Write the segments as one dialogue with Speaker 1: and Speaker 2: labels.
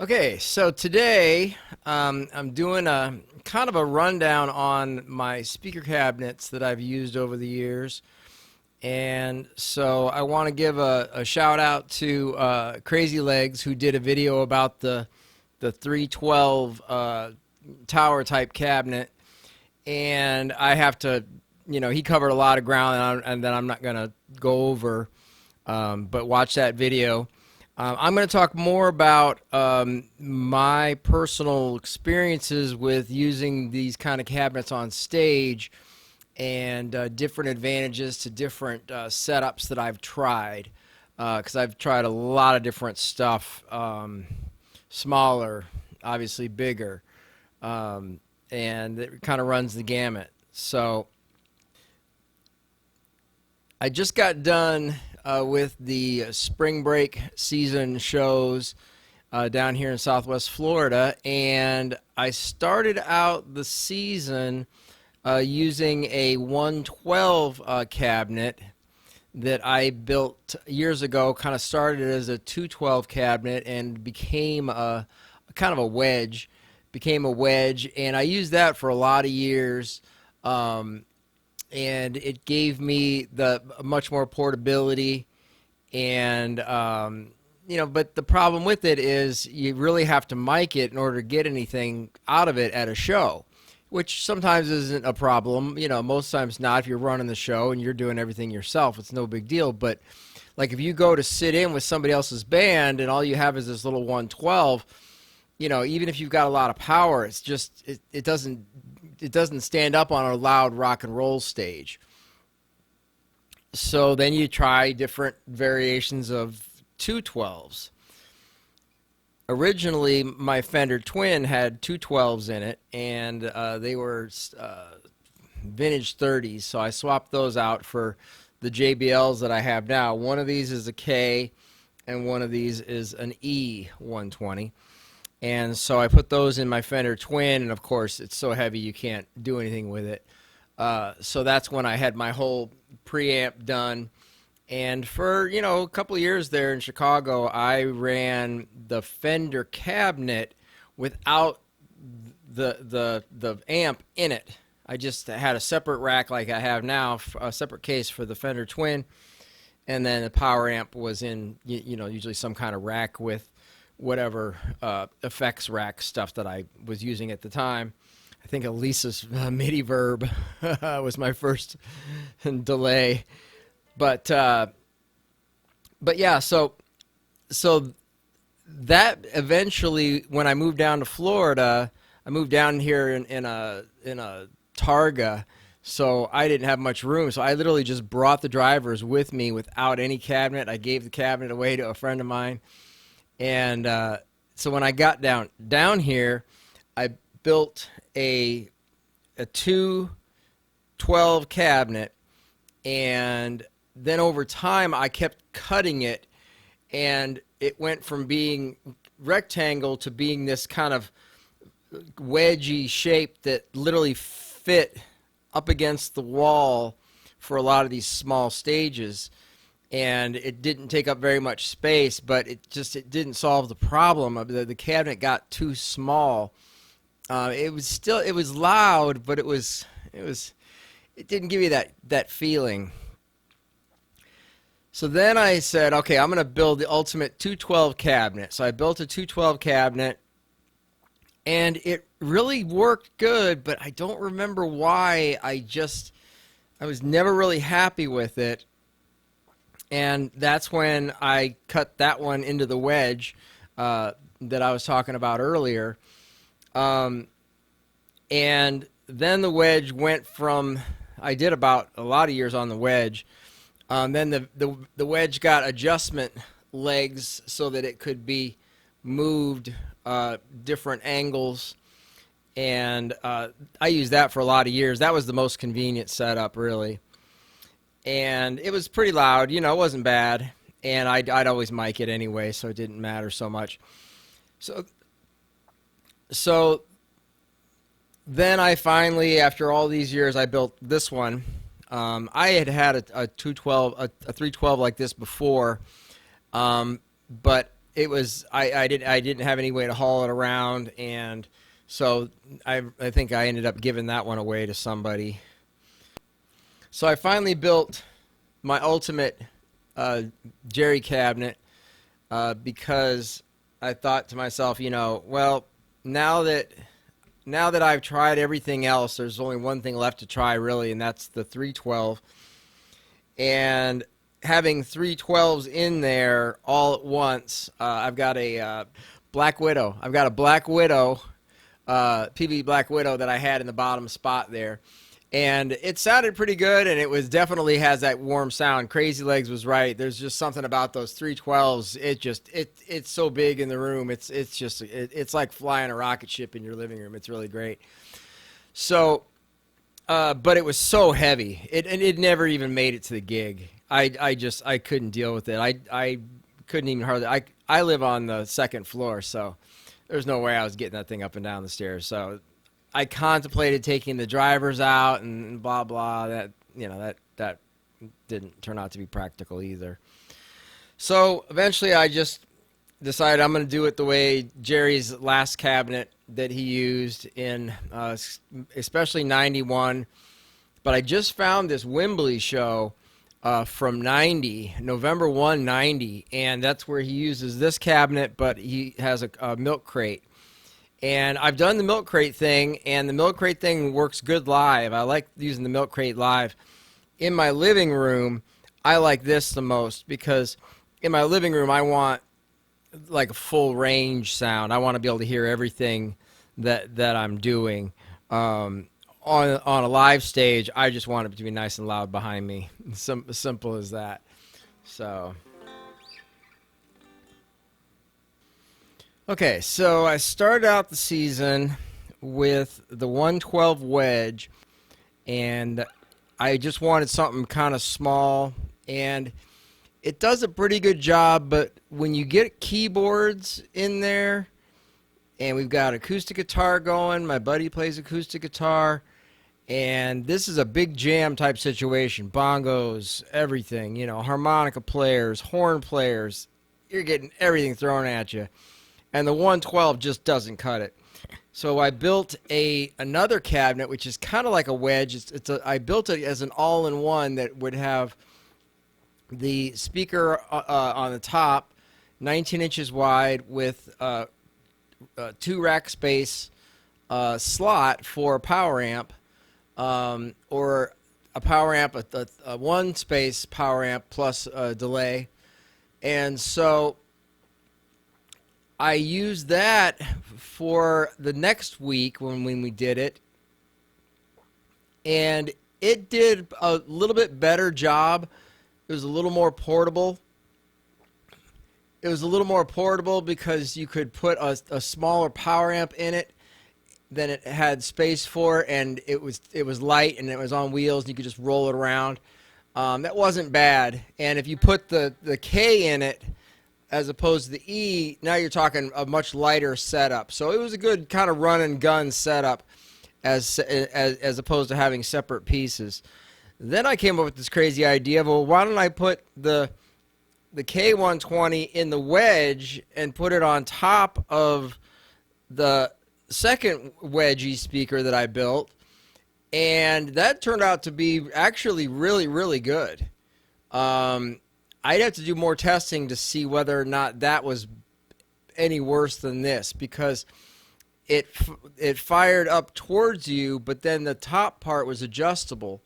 Speaker 1: Okay, so today I'm doing a kind of a rundown on my speaker cabinets that I've used over the years. And so I want to give a shout out to Crazy Legs, who did a video about the 312 tower type cabinet. And I have to, he covered a lot of ground and that I'm not going to go over, but watch that video. I'm going to talk more about my personal experiences with using these kind of cabinets on stage and different advantages to different setups that I've tried. Because I've tried a lot of different stuff, smaller, obviously bigger, and it kind of runs the gamut. So I just got done with the spring break season shows down here in Southwest Florida, and I started out the season using a 112 cabinet that I built years ago. Kind of started as a 212 cabinet and became a kind of a wedge. Became a wedge, and I used that for a lot of years. And it gave me the much more portability and but the problem with it is you really have to mic it in order to get anything out of it at a show, which sometimes isn't a problem. Most times not. If you're running the show and you're doing everything yourself, it's no big deal. But like if you go to sit in with somebody else's band and all you have is this little 112, even if you've got a lot of power, it's just it doesn't stand up on a loud rock and roll stage. So then you try different variations of 212s. Originally, my Fender Twin had 212s in it, and they were vintage 30s, so I swapped those out for the JBLs that I have now. One of these is a K, and one of these is an E120. And so I put those in my Fender Twin, and of course it's so heavy you can't do anything with it. So that's when I had my whole preamp done. And for, a couple of years there in Chicago, I ran the Fender cabinet without the amp in it. I just had a separate rack like I have now, a separate case for the Fender Twin, and then the power amp was in, usually some kind of rack with whatever effects rack stuff that I was using at the time. I think Elisa's MIDI Verb was my first delay, but yeah. So that eventually, when I moved down to Florida, I moved down here in a Targa, so I didn't have much room. So I literally just brought the drivers with me without any cabinet. I gave the cabinet away to a friend of mine. And so when I got down here, I built a 212 cabinet, and then over time I kept cutting it, and it went from being rectangle to being this kind of wedgy shape that literally fit up against the wall for a lot of these small stages. And it didn't take up very much space, but it didn't solve the problem. The cabinet got too small. It was loud, but it didn't give you that feeling. So then I said, okay, I'm going to build the ultimate 212 cabinet. So I built a 212 cabinet, and it really worked good, but I don't remember why. I was never really happy with it. And that's when I cut that one into the wedge that I was talking about earlier. And then the wedge went from, I did about a lot of years on the wedge. Then the wedge got adjustment legs so that it could be moved different angles. And I used that for a lot of years. That was the most convenient setup, really. And it was pretty loud, it wasn't bad, and I'd always mic it anyway, so it didn't matter so much. So then I finally, after all these years, I built this one. I had a 212, a 312 like this before, but it was I didn't have any way to haul it around, and so I think I ended up giving that one away to somebody. So I finally built my ultimate uh, Jerry cabinet because I thought to myself, well, now that now that I've tried everything else, there's only one thing left to try really, and that's the 312. And having 312s in there all at once, I've got a Black Widow. I've got a Black Widow, PV Black Widow that I had in the bottom spot there. And it sounded pretty good, and it was definitely has that warm sound. Crazy Legs was right. There's just something about those 312s. It's so big in the room. It's like flying a rocket ship in your living room. It's really great. So, but it was so heavy. It never even made it to the gig. I couldn't deal with it. I couldn't even hardly. I live on the second floor, so there's no way I was getting that thing up and down the stairs. So I contemplated taking the drivers out and blah blah. That didn't turn out to be practical either. So eventually, I just decided I'm going to do it the way Jerry's last cabinet that he used in, especially '91. But I just found this Wembley show from '90, November 1, '90, and that's where he uses this cabinet, but he has a milk crate. And I've done the milk crate thing, and the milk crate thing works good live. I like using the milk crate live. In my living room, I like this the most because in my living room, I want like a full range sound. I want to be able to hear everything that I'm doing. On a live stage, I just want it to be nice and loud behind me. Simple as that. So. Okay, so I started out the season with the 112 wedge, and I just wanted something kind of small, and it does a pretty good job, but when you get keyboards in there, and we've got acoustic guitar going, my buddy plays acoustic guitar, and this is a big jam type situation, bongos, everything, harmonica players, horn players, you're getting everything thrown at you. And the 112 just doesn't cut it. So I built another cabinet, which is kind of like a wedge. I built it as an all-in-one that would have the speaker on the top, 19 inches wide, with 2 rack space slot for a power amp, or a power amp, a 1 space power amp plus a delay. And so I used that for the next week when we did it, and it did a little bit better job. It was a little more portable. It was a little more portable because you could put a smaller power amp in it than it had space for, and it was light and it was on wheels, and you could just roll it around. That wasn't bad. And if you put the K in it, as opposed to the E, now you're talking a much lighter setup. So it was a good kind of run and gun setup as opposed to having separate pieces. Then I came up with this crazy idea, well, why don't I put the K120 in the wedge and put it on top of the second wedgie speaker that I built, and that turned out to be actually really, really good. I'd have to do more testing to see whether or not that was any worse than this, because it fired up towards you, but then the top part was adjustable,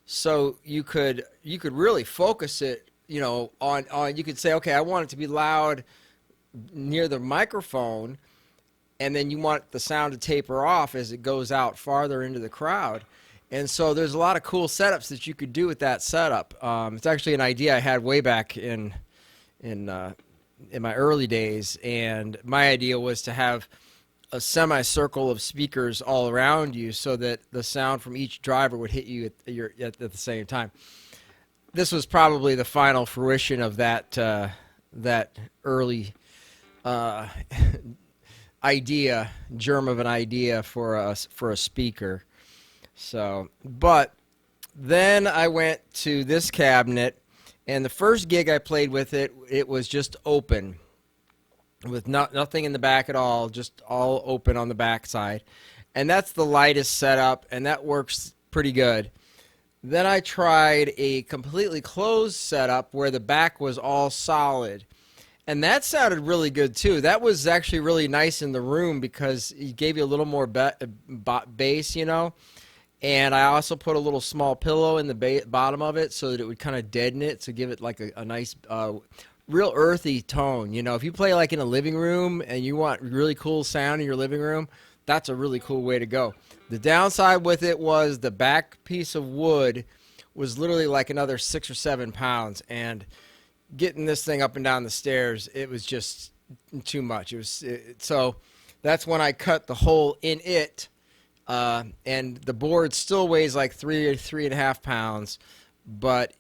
Speaker 1: so you could really focus it, on you could say, okay, I want it to be loud near the microphone, and then you want the sound to taper off as it goes out farther into the crowd. And so there's a lot of cool setups that you could do with that setup. It's actually an idea I had way back in my early days, and my idea was to have a semicircle of speakers all around you so that the sound from each driver would hit you at the same time. This was probably the final fruition of that early idea, germ of an idea for a speaker. So, but then I went to this cabinet, and the first gig I played with it was just open. with nothing in the back at all, just all open on the back side. And that's the lightest setup, and that works pretty good. Then I tried a completely closed setup where the back was all solid. And that sounded really good too. That was actually really nice in the room because it gave you a little more bass, you know. And I also put a little small pillow in the bottom of it so that it would kind of deaden it to give it like a nice, real earthy tone. You know, if you play like in a living room and you want really cool sound in your living room, that's a really cool way to go. The downside with it was the back piece of wood was literally like another 6 or 7 pounds, and getting this thing up and down the stairs, it was just too much. So that's when I cut the hole in it, and the board still weighs like 3 or 3.5 pounds, but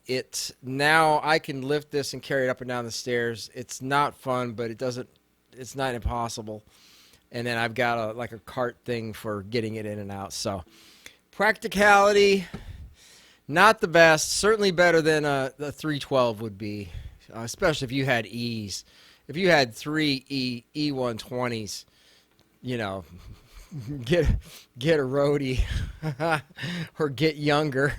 Speaker 1: now I can lift this and carry it up and down the stairs. It's not fun, but it's not impossible. And then I've got like a cart thing for getting it in and out. So practicality, not the best. Certainly better than the 312 would be, especially if you had E's. If you had three E120s, you know, get a roadie or get younger.